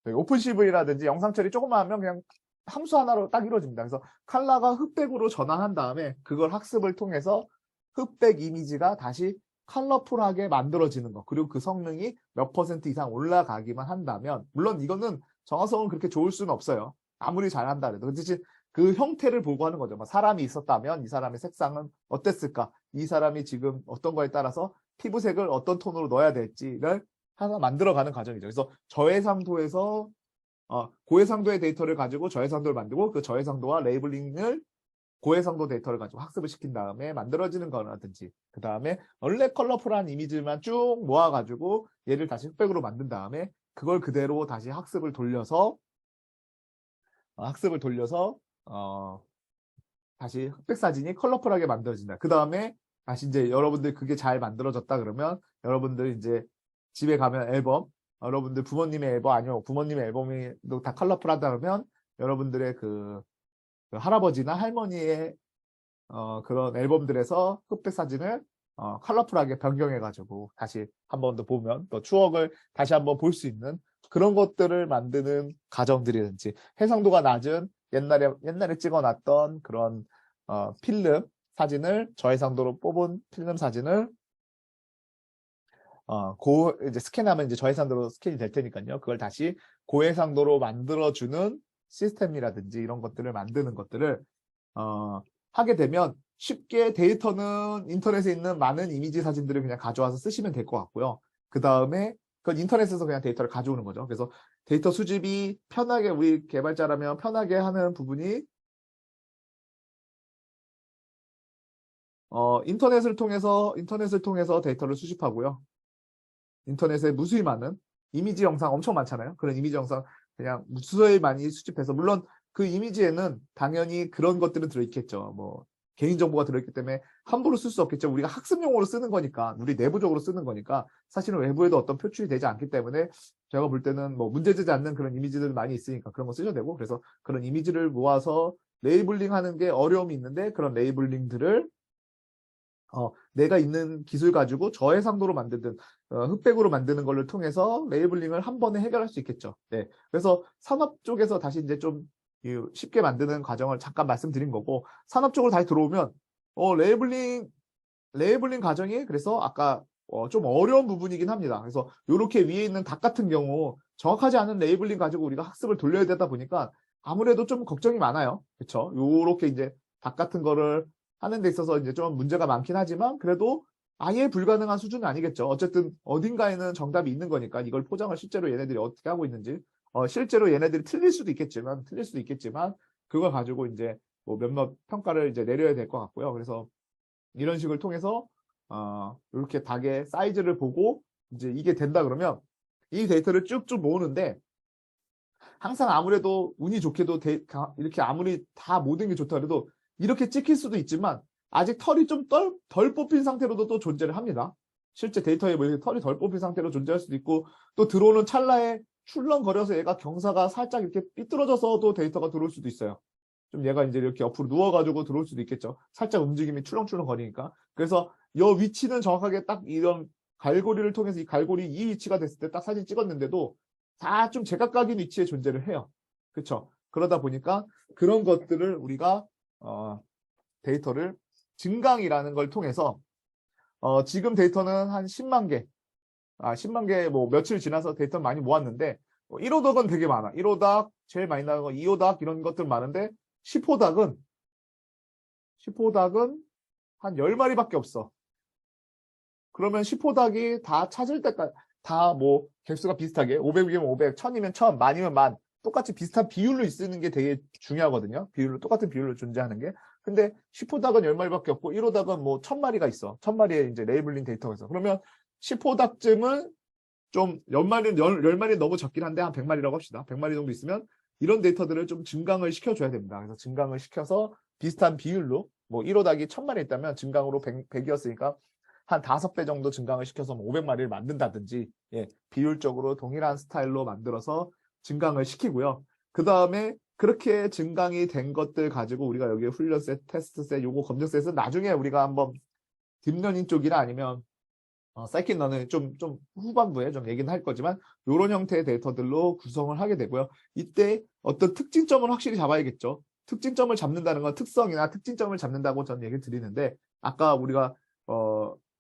오픈CV라든지 영상 처리 조금만 하면 그냥 함수 하나로 딱 이루어집니다. 그래서 컬러가 흑백으로 전환한 다음에 그걸 학습을 통해서 흑백 이미지가 다시 컬러풀하게 만들어지는 거. 그리고 그 성능이 몇 % 이상 올라가기만 한다면, 물론 이거는 정화성은 그렇게 좋을 수는 없어요. 아무리 잘한다 해도. 그렇지, 그 형태를 보고 하는 거죠. 사람이 있었다면 이 사람의 색상은 어땠을까? 이 사람이 지금 어떤 거에 따라서 피부색을 어떤 톤으로 넣어야 될지를 하나 만들어가는 과정이죠. 그래서 저해상도에서 고해상도의 데이터를 가지고 저해상도를 만들고 그 저해상도와 레이블링을 고해상도 데이터를 가지고 학습을 시킨 다음에 만들어지는 거라든지, 그 다음에 원래 컬러풀한 이미지만 쭉 모아가지고 얘를 다시 흑백으로 만든 다음에 그걸 그대로 다시 학습을 돌려서 다시 흑백 사진이 컬러풀하게 만들어진다. 그 다음에 다시 이제 여러분들 그게 잘 만들어졌다 그러면 여러분들 이제 집에 가면 앨범, 여러분들 부모님의 앨범 아니면 부모님의 앨범이 다 컬러풀하다 그러면 여러분들의 그 할아버지나 할머니의 그런 앨범들에서 흑백 사진을 컬러풀하게 변경해가지고 다시 한 번 더 보면 또 추억을 다시 한번 볼 수 있는 그런 것들을 만드는 과정들이든지, 해상도가 낮은 옛날에 찍어놨던 그런 필름 사진을 저해상도로 뽑은 필름 사진을 이제 스캔하면 이제 저해상도로 스캔이 될 테니까요. 그걸 다시 고해상도로 만들어주는 시스템이라든지 이런 것들을 만드는 것들을 하게 되면 쉽게 데이터는 인터넷에 있는 많은 이미지 사진들을 그냥 가져와서 쓰시면 될 것 같고요. 그 다음에 그건 인터넷에서 그냥 데이터를 가져오는 거죠. 그래서 데이터 수집이 편하게, 우리 개발자라면 편하게 하는 부분이 인터넷을 통해서 데이터를 수집하고요. 인터넷에 무수히 많은 이미지 영상 엄청 많잖아요. 그런 이미지 영상 그냥 무수히 많이 수집해서, 물론 그 이미지에는 당연히 그런 것들은 들어있겠죠. 뭐 개인정보가 들어있기 때문에 함부로 쓸 수 없겠죠. 우리가 학습용으로 쓰는 거니까, 우리 내부적으로 쓰는 거니까 사실은 외부에도 어떤 표출이 되지 않기 때문에 제가 볼 때는 뭐 문제되지 않는 그런 이미지들 많이 있으니까 그런 거 쓰셔도 되고, 그래서 그런 이미지를 모아서 레이블링 하는 게 어려움이 있는데 그런 레이블링들을 내가 있는 기술 가지고 저해상도로 만드든 흑백으로 만드는 걸를 통해서 레이블링을 한 번에 해결할 수 있겠죠. 네. 그래서 산업 쪽에서 다시 이제 좀 쉽게 만드는 과정을 잠깐 말씀드린 거고, 산업 쪽으로 다시 들어오면 레이블링 과정이 그래서 아까 좀 어려운 부분이긴 합니다. 그래서 이렇게 위에 있는 닭 같은 경우 정확하지 않은 레이블링 가지고 우리가 학습을 돌려야 되다 보니까 아무래도 좀 걱정이 많아요. 그렇죠? 요렇게 이제 닭 같은 거를 하는 데 있어서 이제 좀 문제가 많긴 하지만 그래도 아예 불가능한 수준은 아니겠죠. 어쨌든 어딘가에는 정답이 있는 거니까 이걸 포장을 실제로 얘네들이 어떻게 하고 있는지, 실제로 얘네들이 틀릴 수도 있겠지만 그걸 가지고 이제 뭐 몇몇 평가를 이제 내려야 될 것 같고요. 그래서 이런 식을 통해서 이렇게 닭의 사이즈를 보고 이제 이게 된다 그러면 이 데이터를 쭉쭉 모으는데, 항상 아무래도 운이 좋게도 이렇게 아무리 다 모든 게 좋다 해도 이렇게 찍힐 수도 있지만 아직 털이 좀 덜 뽑힌 상태로도 또 존재를 합니다. 실제 데이터에 뭐 털이 덜 뽑힌 상태로 존재할 수도 있고, 또 들어오는 찰나에 출렁거려서 얘가 경사가 살짝 이렇게 삐뚤어져서도 데이터가 들어올 수도 있어요. 좀 얘가 이제 이렇게 옆으로 누워가지고 들어올 수도 있겠죠. 살짝 움직임이 출렁출렁 거리니까. 그래서 이 위치는 정확하게 딱 이런 갈고리를 통해서 이 갈고리 이 위치가 됐을 때 딱 사진 찍었는데도 다 좀 제각각인 위치에 존재를 해요. 그렇죠? 그러다 보니까 그런 것들을 우리가 데이터를 증강이라는 걸 통해서 지금 데이터는 한 10만 개, 10만 개 뭐 며칠 지나서 데이터 많이 모았는데 1호덕은 되게 많아. 1호덕 제일 많이 나는 거 2호덕 이런 것들 많은데 10호덕은 한 10마리밖에 없어. 그러면 10호덕이 다 찾을 때까지 다 뭐 개수가 비슷하게 500이면 500, 1000이면 1000, 만이면 만 똑같이 비슷한 비율로 쓰는 게 되게 중요하거든요. 똑같은 비율로 존재하는 게. 근데 10호닭은 10마리밖에 없고 1호닭은 뭐 1000마리가 있어. 1000마리의 이제 레이블링 데이터가 있어. 그러면 10호닭쯤은 좀 10마리는 너무 적긴 한데 한 100마리라고 합시다. 100마리 정도 있으면 이런 데이터들을 좀 증강을 시켜줘야 됩니다. 그래서 증강을 시켜서 비슷한 비율로 뭐 1호닭이 1000마리 있다면 증강으로 100이었으니까 한 5배 정도 증강을 시켜서 뭐 500마리를 만든다든지, 예, 비율적으로 동일한 스타일로 만들어서 증강을 시키고요. 그 다음에 그렇게 증강이 된 것들 가지고 우리가 여기에 훈련셋, 테스트셋, 요거 검증셋은 나중에 우리가 한번 딥러닝 쪽이나 아니면 사이킷러닝 좀 후반부에 좀 얘기는 할 거지만 이런 형태의 데이터들로 구성을 하게 되고요. 이때 어떤 특징점을 확실히 잡아야겠죠. 특징점을 잡는다는 건 특성이나 특징점을 잡는다고 저는 얘기를 드리는데, 아까 우리가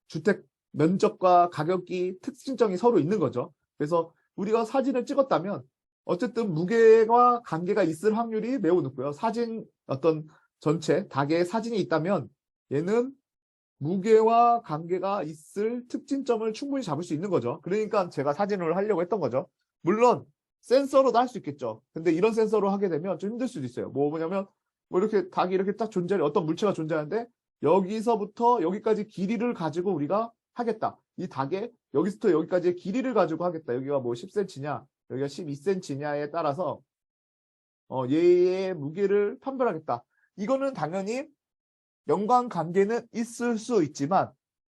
주택 면적과 가격이 특징점이 서로 있는 거죠. 그래서 우리가 사진을 찍었다면 어쨌든 무게와 관계가 있을 확률이 매우 높고요. 사진 어떤 전체 닭의 사진이 있다면 얘는 무게와 관계가 있을 특징점을 충분히 잡을 수 있는 거죠. 그러니까 제가 사진을 하려고 했던 거죠. 물론 센서로도 할 수 있겠죠. 근데 이런 센서로 하게 되면 좀 힘들 수도 있어요. 뭐냐면 뭐 이렇게 닭이 이렇게 딱 존재하는 어떤 물체가 존재하는데 여기서부터 여기까지 길이를 가지고 우리가 하겠다. 이 닭의 여기서부터 여기까지의 길이를 가지고 하겠다. 여기가 뭐 10cm냐, 여기가 12cm냐에 따라서 얘의 무게를 판별하겠다. 이거는 당연히 연관관계는 있을 수 있지만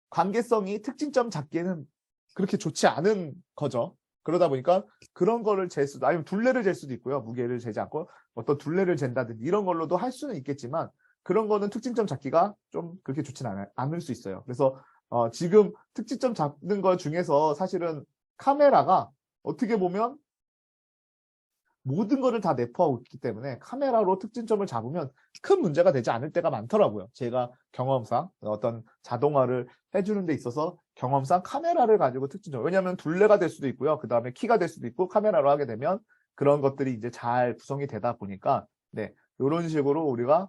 관계성이 특징점 잡기에는 그렇게 좋지 않은 거죠. 그러다 보니까 그런 거를 잴 수도, 아니면 둘레를 잴 수도 있고요. 무게를 재지 않고 어떤 둘레를 잰다든지 이런 걸로도 할 수는 있겠지만 그런 거는 특징점 잡기가 좀 그렇게 좋지는 않을 수 있어요. 그래서 지금 특징점 잡는 것 중에서 사실은 카메라가 어떻게 보면 모든 거를 다 내포하고 있기 때문에 카메라로 특징점을 잡으면 큰 문제가 되지 않을 때가 많더라고요. 제가 경험상 어떤 자동화를 해주는 데 있어서 경험상 카메라를 가지고 특징점, 왜냐하면 둘레가 될 수도 있고요. 그 다음에 키가 될 수도 있고 카메라로 하게 되면 그런 것들이 이제 잘 구성이 되다 보니까, 네, 이런 식으로 우리가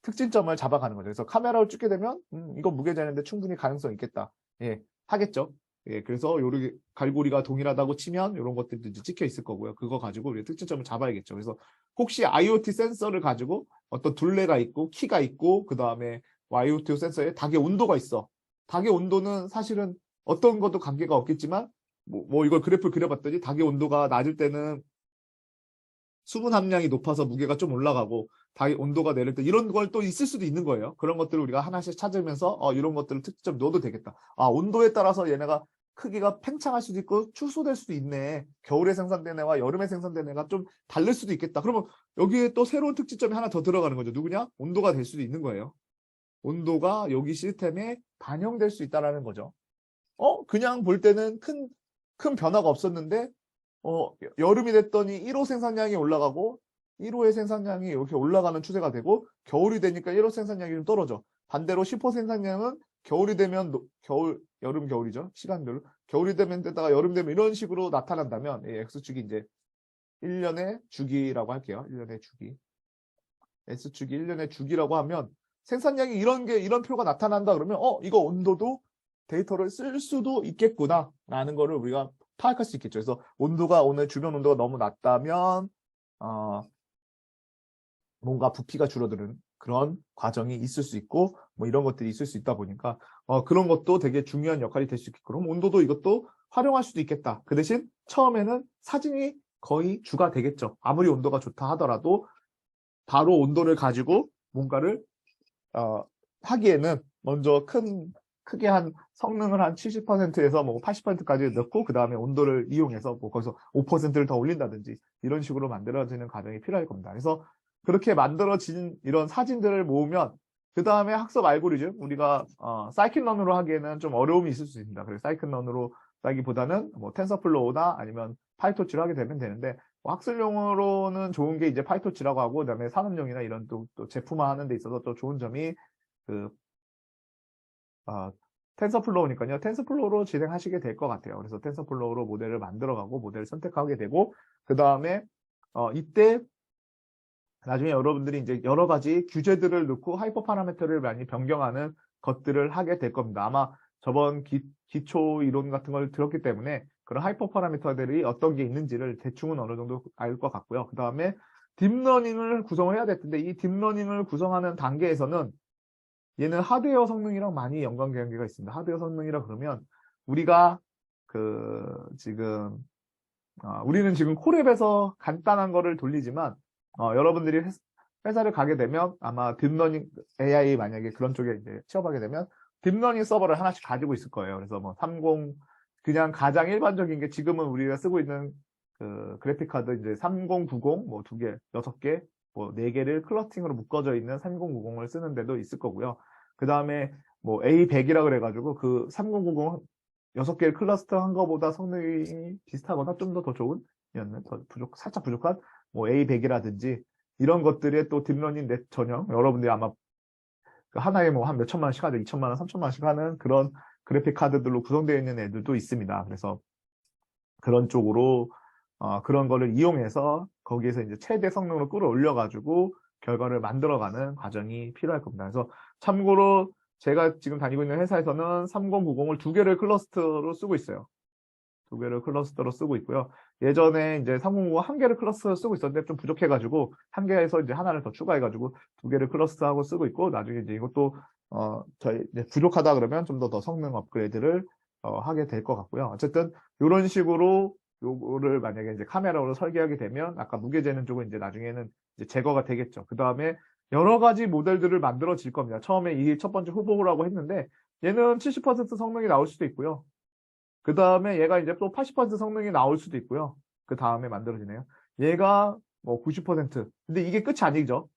특징점을 잡아가는 거죠. 그래서 카메라로 찍게 되면 이거 무게 재는데 충분히 가능성 있겠다. 예, 하겠죠. 예, 그래서 요렇게 갈고리가 동일하다고 치면 이런 것들도 이제 찍혀 있을 거고요. 그거 가지고 우리 특징점을 잡아야겠죠. 그래서 혹시 IoT 센서를 가지고 어떤 둘레가 있고 키가 있고 그 다음에 IoT 센서에 닭의 온도가 있어. 닭의 온도는 사실은 어떤 것도 관계가 없겠지만 뭐 이걸 그래프를 그려봤더니 닭의 온도가 낮을 때는 수분 함량이 높아서 무게가 좀 올라가고 닭의 온도가 내릴 때 이런 걸 또 있을 수도 있는 거예요. 그런 것들을 우리가 하나씩 찾으면서 이런 것들을 특징점 넣어도 되겠다. 온도에 따라서 얘네가 크기가 팽창할 수도 있고 축소될 수도 있네. 겨울에 생산된 애와 여름에 생산된 애가 좀 다를 수도 있겠다. 그러면 여기에 또 새로운 특징점이 하나 더 들어가는 거죠. 누구냐? 온도가 될 수도 있는 거예요. 온도가 여기 시스템에 반영될 수 있다라는 거죠. 그냥 볼 때는 큰 변화가 없었는데 여름이 됐더니 1호 생산량이 올라가고 1호의 생산량이 이렇게 올라가는 추세가 되고 겨울이 되니까 1호 생산량이 좀 떨어져. 반대로 10호 생산량은 겨울이 되면 여름 겨울이죠. 시간별로. 겨울이 되면 되다가 여름 되면 이런 식으로 나타난다면 X축이 이제 1년의 주기라고 할게요. 1년의 주기. S축이 1년의 주기라고 하면 생산량이 이런 표가 나타난다 그러면 이거 온도도 데이터를 쓸 수도 있겠구나 라는 거를 우리가 파악할 수 있겠죠. 그래서 온도가 오늘 주변 온도가 너무 낮다면 뭔가 부피가 줄어드는 그런 과정이 있을 수 있고 뭐 이런 것들이 있을 수 있다 보니까 그런 것도 되게 중요한 역할이 될 수 있겠고, 그럼 온도도 이것도 활용할 수도 있겠다. 그 대신 처음에는 사진이 거의 주가 되겠죠. 아무리 온도가 좋다 하더라도 바로 온도를 가지고 뭔가를 하기에는 먼저 크게 한 성능을 한 70%에서 뭐 80%까지 넣고 그 다음에 온도를 이용해서 뭐 거기서 5%를 더 올린다든지 이런 식으로 만들어지는 과정이 필요할 겁니다. 그래서 그렇게 만들어진 이런 사진들을 모으면 그 다음에 학습 알고리즘, 우리가 사이클런으로 하기에는 좀 어려움이 있을 수 있습니다. 그래서 사이클런으로 하기보다는 뭐 텐서플로우나 아니면 파이토치로 하게 되면 되는데, 뭐 학습용으로는 좋은 게 이제 파이토치라고 하고 그다음에 산업용이나 이런 또 제품화 하는 데 있어서 또 좋은 점이 텐서플로우니까요. 텐서플로우로 진행하시게 될 것 같아요. 그래서 텐서플로우로 모델을 만들어가고 모델을 선택하게 되고 그 다음에 이때 나중에 여러분들이 이제 여러 가지 규제들을 넣고 하이퍼 파라미터를 많이 변경하는 것들을 하게 될 겁니다. 아마 저번 기초 이론 같은 걸 들었기 때문에 그런 하이퍼 파라미터들이 어떤 게 있는지를 대충은 어느 정도 알 것 같고요. 그 다음에 딥러닝을 구성을 해야 될 텐데, 이 딥러닝을 구성하는 단계에서는 얘는 하드웨어 성능이랑 많이 연관관계가 있습니다. 하드웨어 성능이라 그러면 우리가 지금 우리는 지금 콜앱에서 간단한 거를 돌리지만 여러분들이 회사를 가게 되면 아마 딥러닝 AI 만약에 그런 쪽에 이제 취업하게 되면 딥러닝 서버를 하나씩 가지고 있을 거예요. 그래서 뭐 30 그냥 가장 일반적인 게 지금은 우리가 쓰고 있는 그래픽 카드 이제 3090 뭐 2개, 6개, 뭐 4개를 클러스팅으로 묶어져 있는 3090을 쓰는 데도 있을 거고요. 그 다음에 뭐 A100이라 그래가지고 그 3090 6개를 클러스터한 거보다 성능이 비슷하거나 좀 더 좋은, 살짝 부족한 뭐 A100이라든지 이런 것들의 또 딥러닝 넷 전용, 여러분들이 아마 하나에 뭐 한 몇천만 원씩 하죠. 2천만 원, 3천만 원씩 하는 그런 그래픽 카드들로 구성되어 있는 애들도 있습니다. 그래서 그런 쪽으로 그런 거를 이용해서 거기에서 이제 최대 성능으로 끌어올려가지고 결과를 만들어가는 과정이 필요할 겁니다. 그래서 참고로 제가 지금 다니고 있는 회사에서는 3090을 2개를 클러스터로 쓰고 있어요. 2개를 클러스터로 쓰고 있고요. 예전에 이제 3090 1개를 클러스터로 쓰고 있었는데 좀 부족해가지고 1개에서 이제 하나를 더 추가해가지고 2개를 클러스터하고 쓰고 있고, 나중에 이제 이것도 저희 이제 부족하다 그러면 좀 더 성능 업그레이드를 하게 될 것 같고요. 어쨌든 이런 식으로 요거를 만약에 이제 카메라로 설계하게 되면 아까 무게재는 쪽은 이제 나중에는 이제 제거가 되겠죠. 그 다음에 여러 가지 모델들을 만들어질 겁니다. 처음에 이 첫 번째 후보라고 했는데 얘는 70% 성능이 나올 수도 있고요. 그 다음에 얘가 이제 또 80% 성능이 나올 수도 있고요. 그 다음에 만들어지네요. 얘가 뭐 90%. 근데 이게 끝이 아니죠.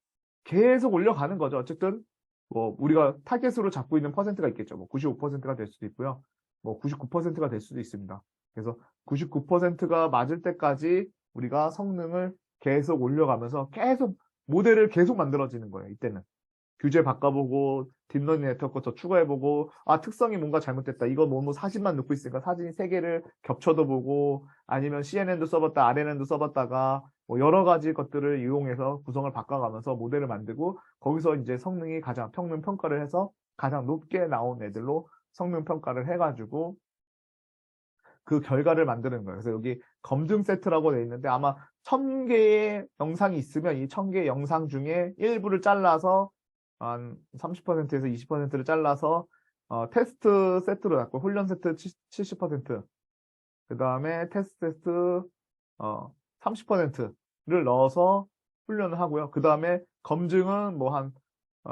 계속 올려가는 거죠. 어쨌든 뭐 우리가 타겟으로 잡고 있는 퍼센트가 있겠죠. 뭐 95%가 될 수도 있고요. 뭐 99%가 될 수도 있습니다. 그래서 99%가 맞을 때까지 우리가 성능을 계속 올려가면서 계속 모델을 계속 만들어지는 거예요. 이때는 규제 바꿔보고 딥러닝 네트워크 더 추가해보고, 특성이 뭔가 잘못됐다, 이거 뭐 사진만 넣고 있으니까 사진 3개를 겹쳐도 보고, 아니면 CNN도 써봤다 RNN도 써봤다가 뭐 여러 가지 것들을 이용해서 구성을 바꿔가면서 모델을 만들고, 거기서 이제 성능이 가장 평균 평가를 해서 가장 높게 나온 애들로 성능 평가를 해가지고 그 결과를 만드는 거예요. 그래서 여기 검증 세트라고 되어 있는데, 아마 1000개의 영상이 있으면 이 1000개의 영상 중에 일부를 잘라서 한 30%에서 20%를 잘라서 테스트 세트로 놨고, 훈련 세트 70%, 그 다음에 테스트 세트 30%를 넣어서 훈련을 하고요. 그 다음에 검증은 뭐 한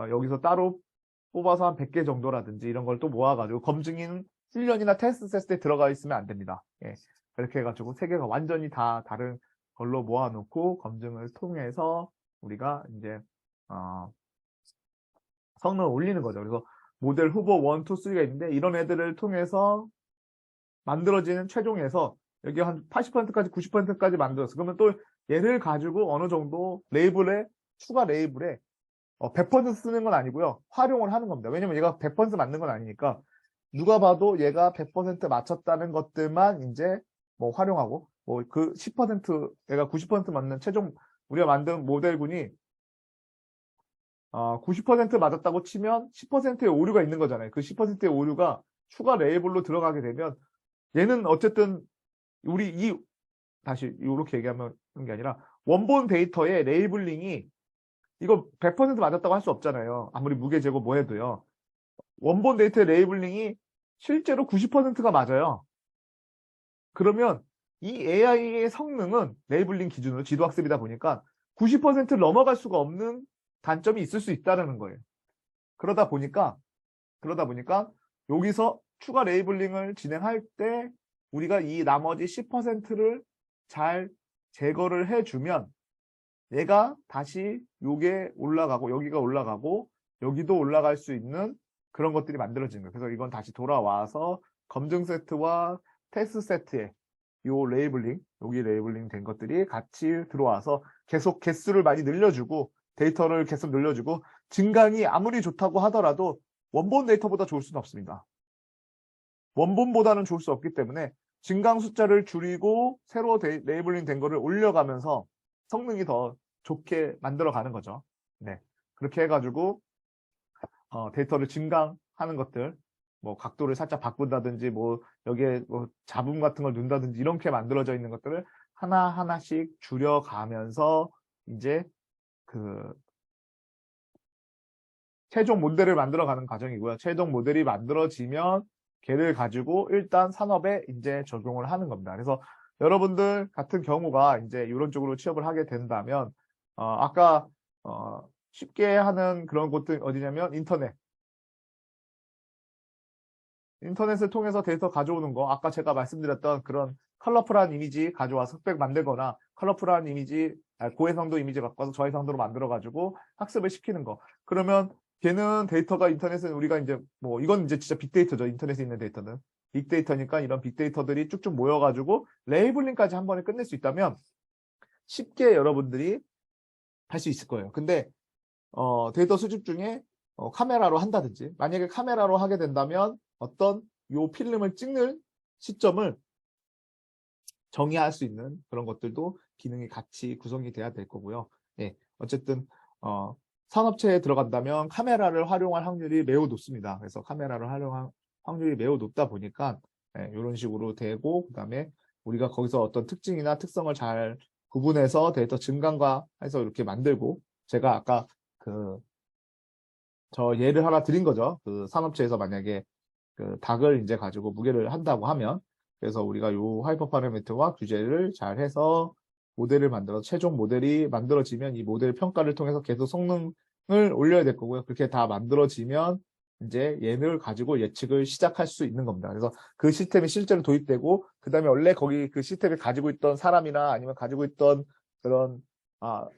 여기서 따로 뽑아서 한 100개 정도라든지 이런 걸 또 모아가지고, 검증인 훈련이나 테스트 세트에 들어가 있으면 안 됩니다. 예. 이렇게 해가지고 3개가 완전히 다 다른 걸로 모아놓고 검증을 통해서 우리가 이제 성능을 올리는 거죠. 그래서 모델 후보 1, 2, 3가 있는데, 이런 애들을 통해서 만들어지는 최종에서 여기 한 80%까지 90%까지 만들었어. 그러면 또 얘를 가지고 어느 정도 추가 레이블에 100% 쓰는 건 아니고요. 활용을 하는 겁니다. 왜냐면 얘가 100% 맞는 건 아니니까 누가 봐도 얘가 100% 맞췄다는 것들만 이제 뭐 활용하고, 뭐 그 10% 얘가 90% 맞는 최종 우리가 만든 모델군이 90% 맞았다고 치면 10%의 오류가 있는 거잖아요. 그 10%의 오류가 추가 레이블로 들어가게 되면 얘는 어쨌든 다시 이렇게 얘기하면 게 아니라 원본 데이터의 레이블링이 이거 100% 맞았다고 할 수 없잖아요. 아무리 무게 재고 뭐 해도요. 원본 데이터의 레이블링이 실제로 90%가 맞아요. 그러면 이 AI의 성능은 레이블링 기준으로 지도학습이다 보니까 90%를 넘어갈 수가 없는 단점이 있을 수 있다는 거예요. 그러다 보니까 여기서 추가 레이블링을 진행할 때 우리가 이 나머지 10%를 잘 제거를 해주면 얘가 다시 요게 올라가고 여기가 올라가고 여기도 올라갈 수 있는 그런 것들이 만들어지는 거예요. 그래서 이건 다시 돌아와서 검증 세트와 테스트 세트에 요 레이블링, 여기 레이블링 된 것들이 같이 들어와서 계속 개수를 많이 늘려주고 데이터를 계속 늘려주고, 증강이 아무리 좋다고 하더라도 원본 데이터보다 좋을 수는 없습니다. 원본보다는 좋을 수 없기 때문에 증강 숫자를 줄이고 새로 레이블링 된 거를 올려가면서 성능이 더 좋게 만들어가는 거죠. 네, 그렇게 해가지고 데이터를 증강하는 것들, 뭐 각도를 살짝 바꾼다든지 뭐 여기에 뭐 잡음 같은 걸 넣는다든지 이렇게 만들어져 있는 것들을 하나하나씩 줄여가면서 이제 그 최종 모델을 만들어가는 과정이고요. 최종 모델이 만들어지면 걔를 가지고 일단 산업에 이제 적용을 하는 겁니다. 그래서 여러분들 같은 경우가 이제 이런 쪽으로 취업을 하게 된다면 아까 쉽게 하는 그런 곳들 어디냐면 인터넷을 통해서 데이터 가져오는 거, 아까 제가 말씀드렸던 그런 컬러풀한 이미지 가져와서 흑백 만들거나 컬러풀한 이미지, 고해상도 이미지 갖고 와서 저해상도로 만들어가지고 학습을 시키는 거. 그러면 걔는 데이터가 인터넷은 우리가 이제 뭐 이건 이제 진짜 빅데이터죠. 인터넷에 있는 데이터는. 빅데이터니까 이런 빅데이터들이 쭉쭉 모여가지고 레이블링까지 한 번에 끝낼 수 있다면 쉽게 여러분들이 할 수 있을 거예요. 근데 데이터 수집 중에 카메라로 한다든지 만약에 카메라로 하게 된다면 어떤 요 필름을 찍는 시점을 정의할 수 있는 그런 것들도 기능이 같이 구성이 돼야 될 거고요. 예, 어쨌든 산업체에 들어간다면 카메라를 활용할 확률이 매우 높습니다. 그래서 카메라를 활용할 확률이 매우 높다 보니까 이런 식으로 되고 그다음에 우리가 거기서 어떤 특징이나 특성을 잘 구분해서 데이터 증강과 해서 이렇게 만들고 제가 아까 저 예를 하나 드린 거죠. 그 산업체에서 만약에 그 닭을 이제 가지고 무게를 한다고 하면 그래서 우리가 요 하이퍼 파라미터와 규제를 잘 해서 모델을 만들어 최종 모델이 만들어지면 이 모델 평가를 통해서 계속 성능을 올려야 될 거고요. 그렇게 다 만들어지면 이제 얘를 가지고 예측을 시작할 수 있는 겁니다. 그래서 그 시스템이 실제로 도입되고 그다음에 원래 거기 그 시스템을 가지고 있던 사람이나 아니면 가지고 있던 그런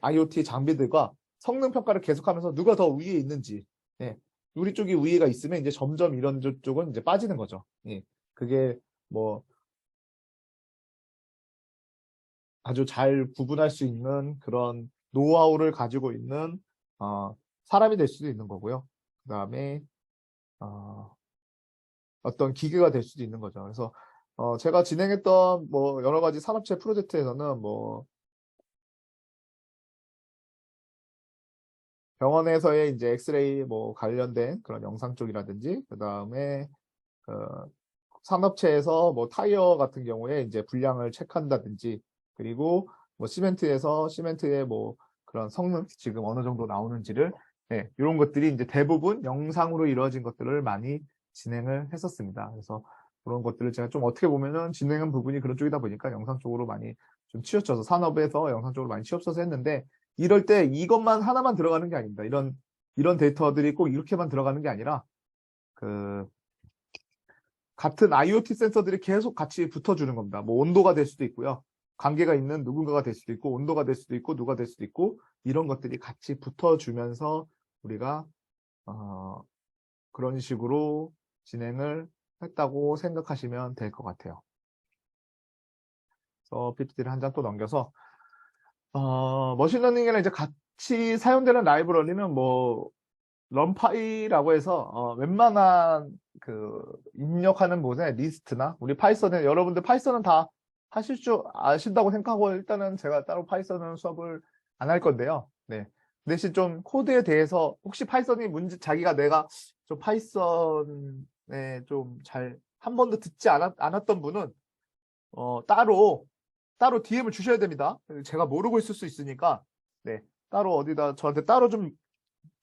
IoT 장비들과 성능 평가를 계속하면서 누가 더 위에 있는지 예, 우리 쪽이 우위가 있으면 이제 점점 이런 쪽은 이제 빠지는 거죠. 예, 그게 뭐 아주 잘 구분할 수 있는 그런 노하우를 가지고 있는 사람이 될 수도 있는 거고요. 그 다음에 어떤 기계가 될 수도 있는 거죠. 그래서 제가 진행했던 뭐 여러 가지 산업체 프로젝트에서는 뭐 병원에서의 이제 엑스레이 뭐 관련된 그런 영상 쪽이라든지 그 다음에 산업체에서 뭐 타이어 같은 경우에 이제 불량을 체크한다든지 그리고 뭐 시멘트의 뭐 그런 성능 지금 어느 정도 나오는지를 이런 것들이 이제 대부분 영상으로 이루어진 것들을 많이 진행을 했었습니다. 그래서 그런 것들을 제가 좀 어떻게 보면은 진행한 부분이 그런 쪽이다 보니까 영상 쪽으로 많이 좀 치우쳐서 산업에서 영상 쪽으로 많이 치우쳐서 했는데 이럴 때 이것만 하나만 들어가는 게 아닙니다. 이런 데이터들이 꼭 이렇게만 들어가는 게 아니라 같은 IoT 센서들이 계속 같이 붙어주는 겁니다. 뭐 온도가 될 수도 있고요. 관계가 있는 누군가가 될 수도 있고 온도가 될 수도 있고 누가 될 수도 있고 이런 것들이 같이 붙어주면서 우리가 그런 식으로 진행을 했다고 생각하시면 될 것 같아요. 그래서 PPT를 한 장 또 넘겨서 머신러닝에는 이제 같이 사용되는 라이브러리는 뭐 럼파이라고 해서 웬만한 그 입력하는 곳에 리스트나 우리 파이썬에 여러분들 파이썬은 다 하실 줄 아신다고 생각하고 일단은 제가 따로 파이썬은 수업을 안 할 건데요. 네. 대신 좀 코드에 대해서 혹시 파이썬이 내가 좀 파이썬에 좀 잘 한 번도 듣지 않았던 분은 따로 DM을 주셔야 됩니다. 제가 모르고 있을 수 있으니까 네. 따로 어디다 저한테 따로 좀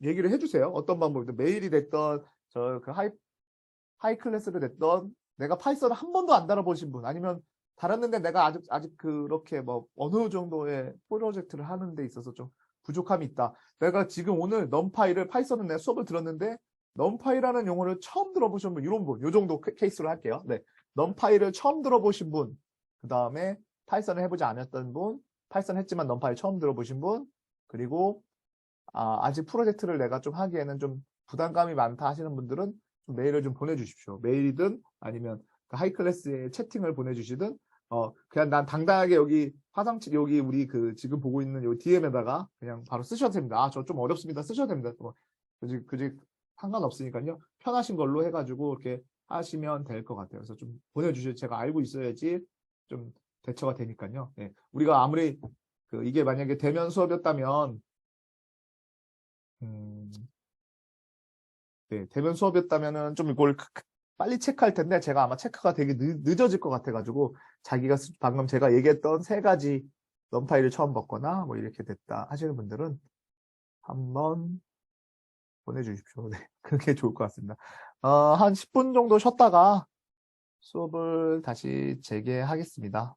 얘기를 해주세요. 어떤 방법이든 메일이 됐던 저 그 하이 클래스를 됐던 내가 파이썬을 한 번도 안 달아보신 분 아니면 달았는데 내가 아직 그렇게 뭐 어느 정도의 프로젝트를 하는 데 있어서 좀 부족함이 있다. 내가 지금 오늘 럼파이를 파이썬은 내가 수업을 들었는데 럼파이라는 용어를 처음 들어보신 분 이런 분 요 정도 케이스로 할게요. 네, 럼파이를 처음 들어보신 분 그 다음에 파이썬을 해보지 않았던 분 파이썬 했지만 럼파이 처음 들어보신 분 그리고 아직 프로젝트를 내가 좀 하기에는 좀 부담감이 많다 하시는 분들은 좀 메일을 좀 보내주십시오. 메일이든 아니면 그 하이클래스에 채팅을 보내주시든 그냥 난 당당하게 여기 여기 우리 그 지금 보고 있는 요 DM에다가 그냥 바로 쓰셔도 됩니다. 저 좀 어렵습니다. 쓰셔도 됩니다. 뭐 그지 상관없으니까요. 편하신 걸로 해가지고 이렇게 하시면 될 것 같아요. 그래서 좀 보내주셔도 제가 알고 있어야지 좀 대처가 되니까요. 네. 우리가 아무리 이게 만약에 대면 수업이었다면 네, 대면 수업이었다면은 좀 이걸 빨리 체크할 텐데 제가 아마 체크가 되게 늦어질 것 같아가지고 자기가 방금 제가 얘기했던 세 가지 럼 파일을 처음 봤거나 뭐 이렇게 됐다 하시는 분들은 한번 보내주십시오. 네, 그게 좋을 것 같습니다. 한 10분 정도 쉬었다가 수업을 다시 재개하겠습니다.